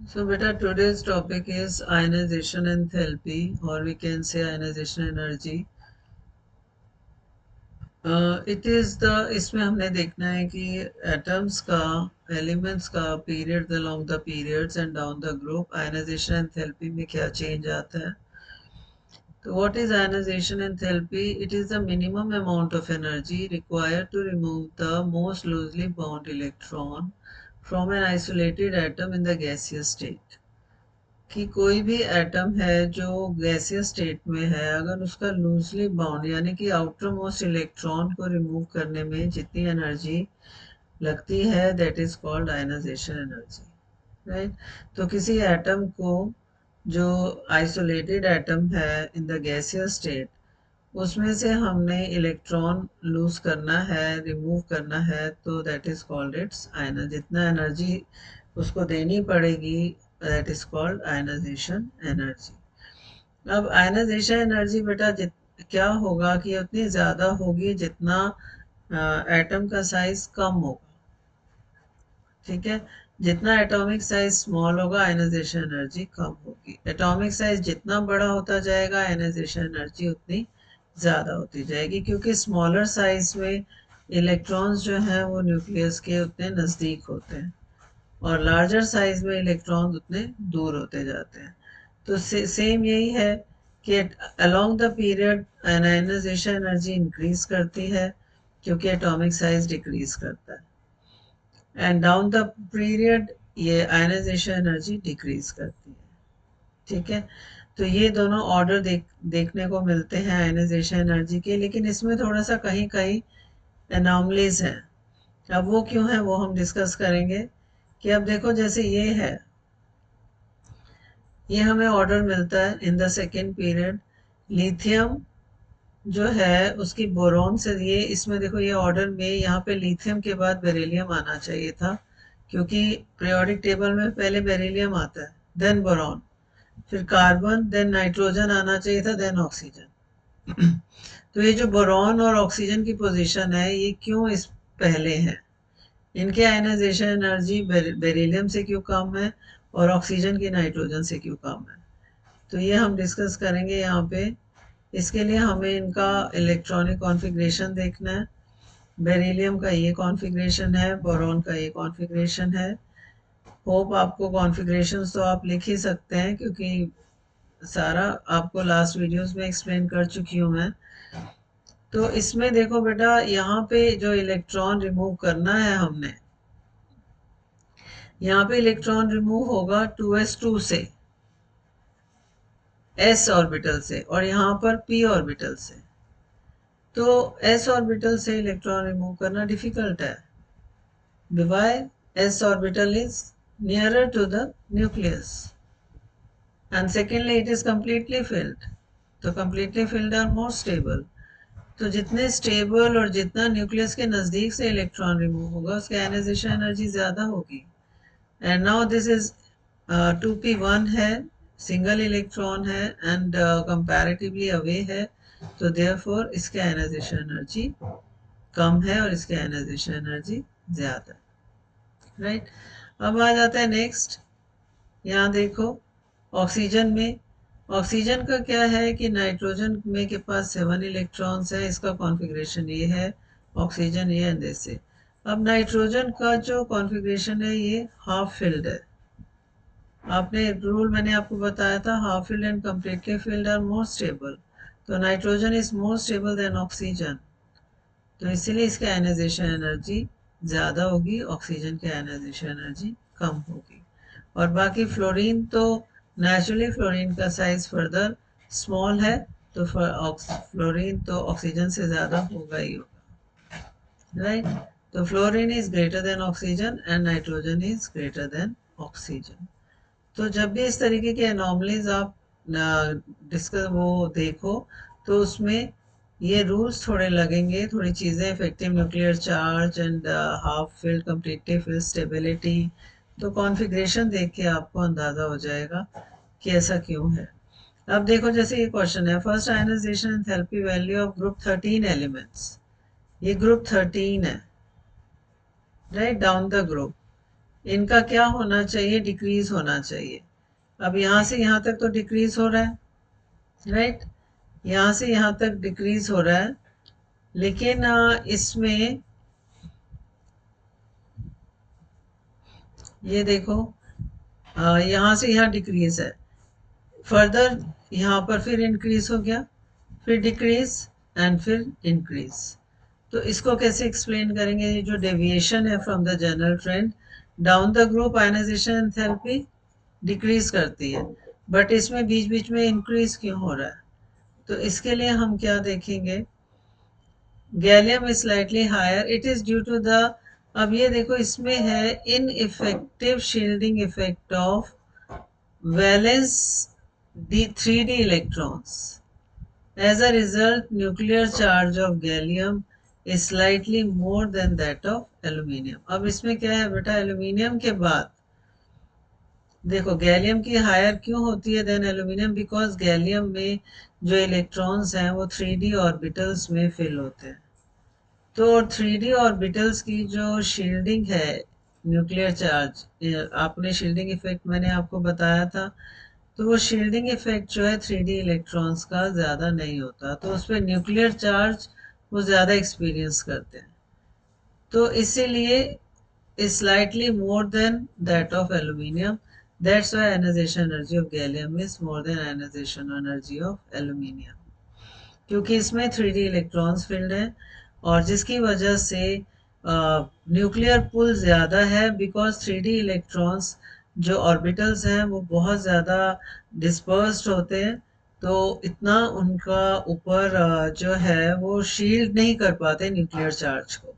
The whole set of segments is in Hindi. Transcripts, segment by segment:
So beta, today's topic is ionization enthalpy, or we can say ionization energy. It is the इसमें हमने देखना है कि atoms का elements का period along the periods and down the group ionization enthalpy में क्या change आता है. So what is ionization enthalpy? It is the minimum amount of energy required to remove the most loosely bound electron from an isolated atom in the gaseous state. कि कोई भी एटम है जो गैसियस स्टेट में है, अगर उसका लूजली बाउंड यानी कि आउटर मोस्ट इलेक्ट्रॉन को रिमूव करने में जितनी एनर्जी लगती है, that is called ionisation energy, right. तो किसी एटम को जो आइसोलेटेड एटम है इन द गैसियस स्टेट, उसमें से हमने इलेक्ट्रॉन लूज करना है, रिमूव करना है, तो दैट इज कॉल्ड इट्स आयना. जितना एनर्जी उसको देनी पड़ेगी, that is called ionisation energy. अब आयनाइजेशन एनर्जी बेटा क्या होगा कि उतनी ज़्यादा होगी जितना एटम का साइज कम होगा. ठीक है, जितना एटॉमिक साइज स्मॉल होगा आयनाइजेशन एनर्जी कम होगी. एटॉमिक साइज जितना बड़ा होता जाएगा आयनाइजेशन एनर्जी उतनी ज़्यादा होती जाएगी, क्योंकि स्मॉलर साइज में इलेक्ट्रॉन्स जो हैं वो न्यूक्लियस के उतने नज़दीक होते हैं और लार्जर साइज में इलेक्ट्रॉन उतने दूर होते जाते हैं. तो सेम यही है कि along the period ionisation energy increase करती है क्योंकि एटॉमिक साइज डिक्रीज करता है, एंड डाउन द पीरियड ये आयनाइजेशन एनर्जी डिक्रीज करती है. ठीक है, तो ये दोनों ऑर्डर देखने को मिलते हैं आयनाइजेशन एनर्जी के, लेकिन इसमें थोड़ा सा कहीं कहीं एनॉमलीज हैं. अब वो क्यों है वो हम डिस्कस करेंगे. कि अब देखो, जैसे ये है, ये हमें ऑर्डर मिलता है in the second period. Lithium जो है उसकी बोरॉन से, ये इसमें देखो ये ऑर्डर में यहाँ पे लिथियम के बाद बेरिलियम आना चाहिए था, क्योंकि पीरियोडिक टेबल में पहले बेरिलियम आता है, देन बोरॉन, फिर कार्बन, देन नाइट्रोजन आना चाहिए था, देन ऑक्सीजन. तो ये जो बोरॉन और ऑक्सीजन की पोजीशन है, ये क्यों इस पहले है, इनके आयनाइजेशन एनर्जी बेरिलियम से क्यों कम है और ऑक्सीजन की नाइट्रोजन से क्यों कम है, तो ये हम डिस्कस करेंगे यहाँ पे. इसके लिए हमें इनका इलेक्ट्रॉनिक कॉन्फ़िगरेशन देखना है. बेरिलियम का ये कॉन्फ़िगरेशन है, बोरॉन का ये कॉन्फ़िगरेशन है. होप आपको कॉन्फ़िगरेशंस तो आप लिख ही सकते हैं, क्योंकि सारा आपको लास्ट वीडियोस में एक्सप्लेन कर चुकी हूँ मैं. तो इसमें देखो बेटा, यहाँ पे जो इलेक्ट्रॉन रिमूव करना है हमने, यहाँ पे इलेक्ट्रॉन रिमूव होगा 2s2 से, s ऑर्बिटल से, और यहाँ पर p ऑर्बिटल से. तो s ऑर्बिटल से इलेक्ट्रॉन रिमूव करना डिफिकल्ट है. why? S orbital is nearer to the nucleus, and secondly it is completely filled. तो completely filled are more stable. तो जितने स्टेबल और जितना न्यूक्लियस के नज़दीक से इलेक्ट्रॉन रिमूव होगा, उसकी आयनाइजेशन एनर्जी ज़्यादा होगी. And now this is 2p1 है, सिंगल इलेक्ट्रॉन है, एंड कंपैरेटिवली अवे है, तो देयरफॉर इसके आयनाइजेशन एनर्जी कम है और इसके आयनाइजेशन एनर्जी ज़्यादा है, राइट. अब आ जाता है नेक्स्ट. यहाँ देखो, ऑक्सीजन में, ऑक्सीजन का क्या है कि नाइट्रोजन में के पास 7 इलेक्ट्रॉन्स है, इसका कॉन्फ़िगरेशन ये है, ऑक्सीजन ये एंड ऐसे. अब नाइट्रोजन का जो कॉन्फ़िगरेशन है ये हाफ फिल्ड है. आपने रूल मैंने आपको बताया था, half filled and completely filled are more stable. तो nitrogen is more stable than oxygen, तो इसीलिए इसकी आयनाइजेशन एनर्जी ज़्यादा होगी, ऑक्सीजन की आयनाइजेशन एनर्जी कम होगी. और बाकी फ्लोरीन तो नेचुरली फ्लोरीन का साइज फर्दर स्मॉल है, तो फ्लोरीन तो ऑक्सीजन से ज़्यादा होगा ही होगा, राइट. तो fluorine is greater then oxygen and nitrogen is greater then oxygen. तो जब भी इस तरीके के एनॉमलीज आप डिस्कस वो देखो, तो उसमें ये रूल्स थोड़े लगेंगे, थोड़ी चीज़ें, effective nuclear charge and half filled, completely field, stability. तो कॉन्फ़िगरेशन देख के आपको अंदाज़ा हो जाएगा कि ऐसा क्यों है. अब देखो, जैसे ये क्वेश्चन है, first ionisation enthalpy value of group 13 elements. ये ग्रुप 13 है, राइट, डाउन द ग्रुप. इनका क्या होना चाहिए, डिक्रीज होना चाहिए। अब यहाँ से यहाँ तक तो डिक्रीज हो रहा है, राइट, यहाँ से यहाँ तक डिक्रीज हो रहा है, लेकिन इसमें ये देखो, यहाँ से यहाँ डिक्रीज है, फर्दर यहाँ पर फिर इंक्रीज हो गया, फिर डिक्रीज एंड फिर इंक्रीज। तो इसको कैसे एक्सप्लेन करेंगे, ये जो डेविएशन है from the general trend down the group, ionisation enthalpy decrease करती है, बट इसमें बीच बीच में इंक्रीज क्यों हो रहा है? तो इसके लिए हम क्या देखेंगे, gallium is slightly higher, it is due to the, अब ये देखो इसमें है ineffective shielding effect of valence D 3D electrons. As a result, nuclear charge of gallium is slightly more than that of aluminium. अब इसमें क्या है बेटा, एल्यूमिनियम के बाद देखो गैलियम की हायर क्यों होती है देन एल्यूमिनियम, बिकॉज गैलियम में जो इलेक्ट्रॉन्स हैं वो 3D ऑर्बिटल्स में फिल होते हैं। तो 3D ऑर्बिटल्स की जो शील्डिंग है, न्यूक्लियर चार्ज, आपने शील्डिंग इफेक्ट मैंने आपको बताया था, तो वो शील्डिंग इफेक्ट जो है 3D इलेक्ट्रॉन्स का ज़्यादा नहीं होता, तो उस पर न्यूक्लियर चार्ज वो ज़्यादा एक्सपीरियंस करते हैं। तो इसीलिए is slightly more than that of aluminium. That's why ionization energy of gallium is more than ionization energy of aluminium. क्योंकि इसमें 3D इलेक्ट्रॉन्स फील्ड है और जिसकी वजह से न्यूक्लियर पुल ज़्यादा है, बिकॉज 3D इलेक्ट्रॉन्स जो ऑर्बिटल्स हैं वो बहुत ज़्यादा डिस्पर्स्ड होते हैं, तो इतना उनका ऊपर जो है वो शील्ड नहीं कर पाते न्यूक्लियर चार्ज को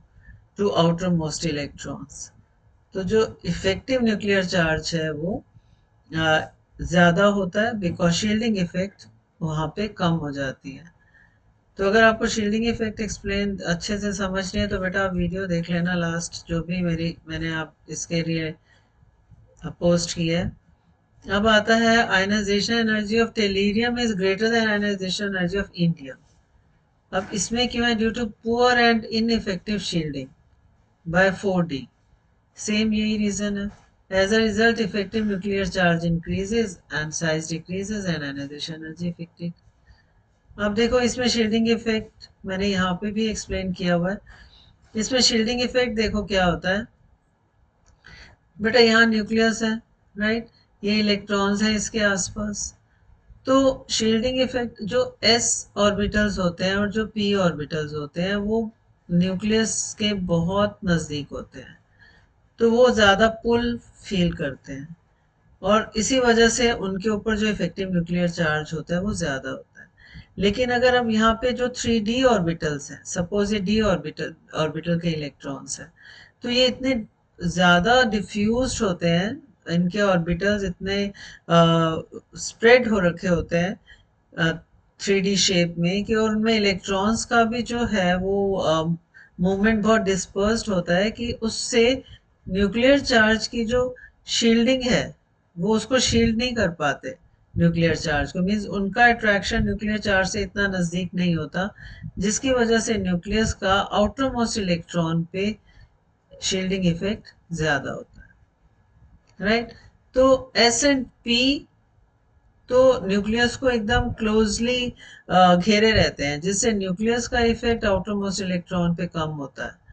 टू आउटर मोस्ट इलेक्ट्रॉन्स। तो जो इफेक्टिव न्यूक्लियर चार्ज है वो ज़्यादा होता है, बिकॉज शील्डिंग इफेक्ट वहाँ पे कम हो जाती है। तो अगर आपको शील्डिंग इफेक्ट एक्सप्लेन अच्छे से समझनी है तो बेटा आप वीडियो देख लेना, लास्ट जो भी मैंने आप इसके लिए पोस्ट की है। अब आता है ionization energy of tellurium is greater than ionization energy of indium. अब इसमें क्यों है, due to poor and ineffective shielding by 4D, same यही रीजन है। As a result, effective nuclear charge increases and size decreases and ionization energy effective. अब देखो इसमें शील्डिंग इफेक्ट मैंने यहाँ पे भी एक्सप्लेन किया हुआ है। इसमें शील्डिंग इफेक्ट देखो क्या होता है बेटा, यहाँ न्यूक्लियस है, राइट, ये इलेक्ट्रॉन्स हैं इसके आसपास, तो शील्डिंग इफेक्ट जो s ऑर्बिटल्स होते हैं और जो p ऑर्बिटल्स होते हैं वो न्यूक्लियस के बहुत नज़दीक होते हैं, तो वो ज़्यादा पुल फील करते हैं और इसी वजह से उनके ऊपर जो इफेक्टिव न्यूक्लियर चार्ज होता है वो ज़्यादा होता है। लेकिन अगर अब यहाँ पे जो 3D ऑर्बिटल्स हैं, सपोज ये d ऑर्बिटल के इलेक्ट्रॉन्स हैं, तो ये इतने ज़्यादा डिफ्यूज्ड होते हैं, इनके ऑर्बिटल्स इतने स्प्रेड हो रखे होते हैं 3D शेप में कि और उनमें इलेक्ट्रॉन्स का भी जो है वो मूवमेंट बहुत डिस्पर्स्ड होता है कि उससे न्यूक्लियर चार्ज की जो शील्डिंग है वो उसको शील्ड नहीं कर पाते, न्यूक्लियर चार्ज को, मीन्स उनका अट्रैक्शन न्यूक्लियर चार्ज से इतना नज़दीक नहीं होता, जिसकी वजह से न्यूक्लियस का आउटर मोस्ट इलेक्ट्रॉन पे शील्डिंग इफेक्ट ज़्यादा होता है, राइट। तो एस एंड पी तो न्यूक्लियस को एकदम क्लोजली घेरे रहते हैं, जिससे न्यूक्लियस का इफेक्ट आउटर मोस्ट इलेक्ट्रॉन पे कम होता है।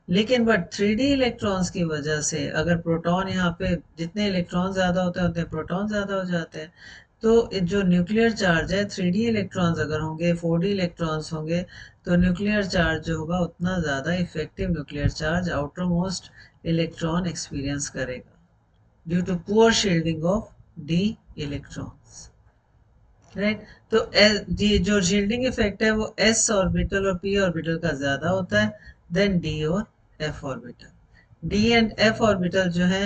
लेकिन बट 3D इलेक्ट्रॉन्स की वजह से अगर प्रोटॉन, यहाँ पे जितने इलेक्ट्रॉन ज़्यादा होते हैं उतने प्रोटॉन ज़्यादा हो जाते हैं, तो जो न्यूक्लियर चार्ज है 3D इलेक्ट्रॉन्स अगर होंगे, 4D इलेक्ट्रॉन्स होंगे, तो न्यूक्लियर चार्ज जो होगा उतना ज़्यादा effective nuclear charge outer most electron experience करेगा due to poor shielding of D electrons, right. तो ये जो शील्डिंग इफेक्ट है वो s ऑर्बिटल और p ऑर्बिटल का ज़्यादा होता है देन d और f orbital. d and f orbital जो है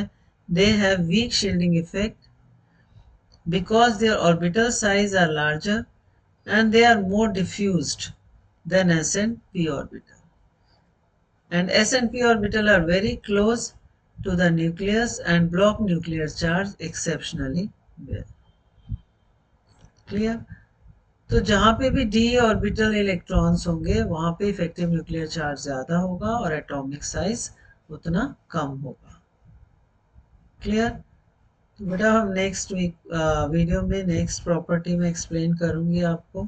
they have weak shielding effect because their orbital size are larger and they are more diffused than s and p orbital, and s and p orbital are very close to the nucleus and block nuclear charge exceptionally well. Clear? तो जहाँ पे भी d ऑर्बिटल इलेक्ट्रॉन्स होंगे वहाँ पे इफेक्टिव न्यूक्लियर चार्ज ज़्यादा होगा और एटॉमिक साइज उतना कम होगा। क्लियर? तो बेटा हम नेक्स्ट वीक वीडियो में नेक्स्ट प्रॉपर्टी में एक्सप्लेन करूंगी आपको।